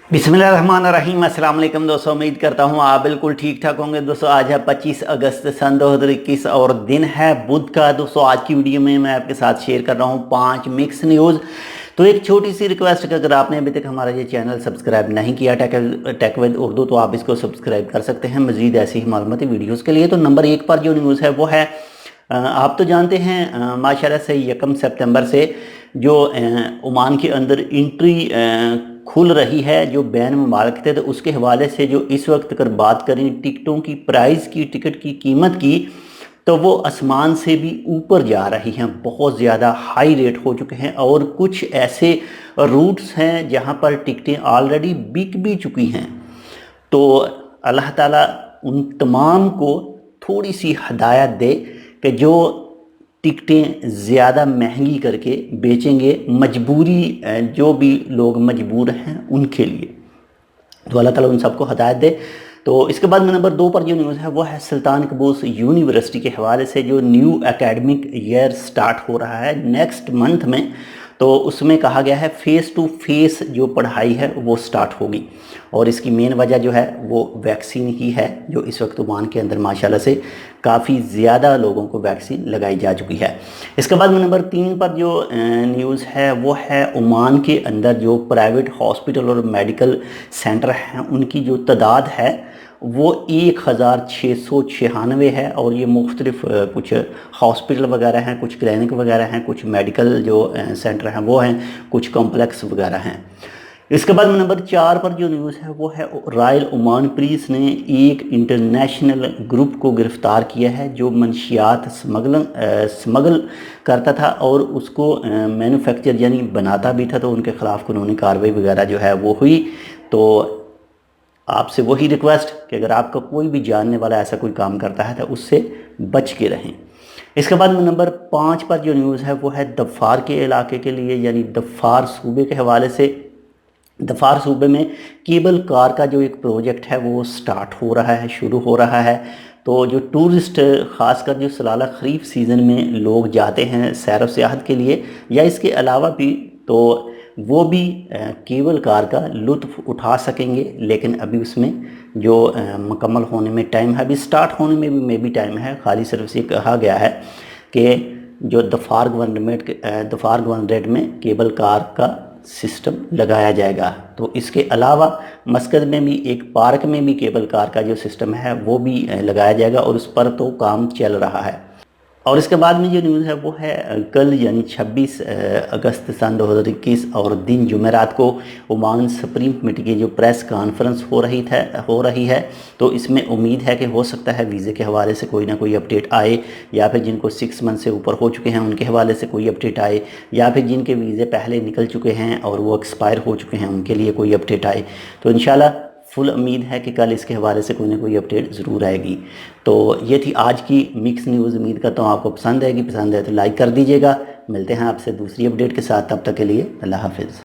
बिस्मिल्लाहिर्रहमानिर्रहीम। अस्सलाम वालेकुम दोस्तों, उम्मीद करता हूँ आप बिल्कुल ठीक ठाक होंगे। दोस्तों आज है 25 अगस्त सन 2021 और दिन है बुध का। दोस्तों आज की वीडियो में मैं आपके साथ शेयर कर रहा हूँ 5 मिक्स न्यूज़। तो एक छोटी सी रिक्वेस्ट कि अगर आपने अभी तक हमारा ये चैनल सब्सक्राइब नहीं किया टेक विद उर्दू, तो आप इसको सब्सक्राइब कर सकते हैं मज़ीद ऐसी ही मालूमाती वीडियोज़ के लिए। तो नंबर 1 पर जो न्यूज़ है वो है, आप तो जानते हैं माशाल्लाह से 1 सितंबर से जो ओमान के अंदर एंट्री खुल रही है, जो बैन मुबारक थे, तो उसके हवाले से जो इस वक्त अगर बात करें टिकटों की प्राइस की, टिकट की कीमत की, तो वो आसमान से भी ऊपर जा रही हैं। बहुत ज़्यादा हाई रेट हो चुके हैं और कुछ ऐसे रूट्स हैं जहां पर टिकटें ऑलरेडी बिक भी चुकी हैं। तो अल्लाह ताला उन तमाम को थोड़ी सी हदायत दे कि जो टिकटें ज़्यादा महंगी करके बेचेंगे, मजबूरी जो भी लोग मजबूर हैं उनके लिए, तो अल्लाह ताला उन सबको हदायत दे। तो इसके बाद में नंबर 2 पर जो न्यूज़ है वो है सुल्तान कबूस यूनिवर्सिटी के हवाले से। जो न्यू एकेडमिक ईयर स्टार्ट हो रहा है नेक्स्ट मंथ में, तो उसमें कहा गया है फेस टू फेस जो पढ़ाई है वो स्टार्ट होगी। और इसकी मेन वजह जो है वो वैक्सीन ही है, जो इस वक्त ओमान के अंदर माशाल्लाह से काफ़ी ज़्यादा लोगों को वैक्सीन लगाई जा चुकी है। इसके बाद में नंबर 3 पर जो न्यूज़ है वो है ओमान के अंदर जो प्राइवेट हॉस्पिटल और मेडिकल सेंटर हैं उनकी जो तादाद है वो 1696 है। और ये मुख्तलिफ कुछ हॉस्पिटल वगैरह हैं, कुछ क्लिनिक वगैरह हैं, कुछ मेडिकल जो सेंटर हैं वो हैं, कुछ कॉम्प्लेक्स वगैरह हैं। इसके बाद में नंबर 4 पर जो न्यूज़ है वो है रॉयल ओमान पुलिस ने एक इंटरनेशनल ग्रुप को गिरफ़्तार किया है जो मंशियात स्मगल करता था और उसको मैन्युफैक्चर यानी बनाता भी था। तो उनके ख़िलाफ़ कानूनी कार्रवाई वगैरह जो है वो हुई। तो आपसे वही रिक्वेस्ट कि अगर आपका कोई भी जानने वाला ऐसा कोई काम करता है तो उससे बच के रहें। इसके बाद में नंबर 5 पर जो न्यूज़ है वो है दफ़ार के इलाके के लिए, यानी दफ़ार सूबे के हवाले से। दफ़ार सूबे में केबल कार का जो एक प्रोजेक्ट है वो स्टार्ट हो रहा है, शुरू हो रहा है। तो जो टूरिस्ट ख़ासकर जो सलाला ख़रीफ सीज़न में लोग जाते हैं सैर व सियाहत के लिए या इसके अलावा भी, तो वो भी केबल कार का लुत्फ़ उठा सकेंगे। लेकिन अभी उसमें जो मुकम्मल होने में टाइम है, अभी स्टार्ट होने में भी टाइम है। खाली सिर्फ से कहा गया है कि जो दफ़ार गवर्नरेट में केबल कार का सिस्टम लगाया जाएगा। तो इसके अलावा मस्कत में भी एक पार्क में भी केबल कार का जो सिस्टम है वो भी लगाया जाएगा और उस पर तो काम चल रहा है। और इसके बाद में जो न्यूज़ है वो है कल यानी 26 अगस्त सन 2021 और दिन जुमेरात को ओमान सुप्रीम कमेटी की जो प्रेस कॉन्फ्रेंस हो रही है। तो इसमें उम्मीद है कि हो सकता है वीज़े के हवाले से कोई ना कोई अपडेट आए, या फिर जिनको 6 मंथ से ऊपर हो चुके हैं उनके हवाले से कोई अपडेट आए, या फिर जिनके वीज़े पहले निकल चुके हैं और वो एक्सपायर हो चुके हैं उनके लिए कोई अपडेट आए। तो इंशाल्लाह फुल उम्मीद है कि कल इसके हवाले से कोई ना कोई अपडेट ज़रूर आएगी। तो ये थी आज की मिक्स न्यूज़। उम्मीद करता हूँ आपको पसंद आएगी। पसंद आए तो लाइक कर दीजिएगा। मिलते हैं आपसे दूसरी अपडेट के साथ, तब तक के लिए अल्लाह हाफिज़।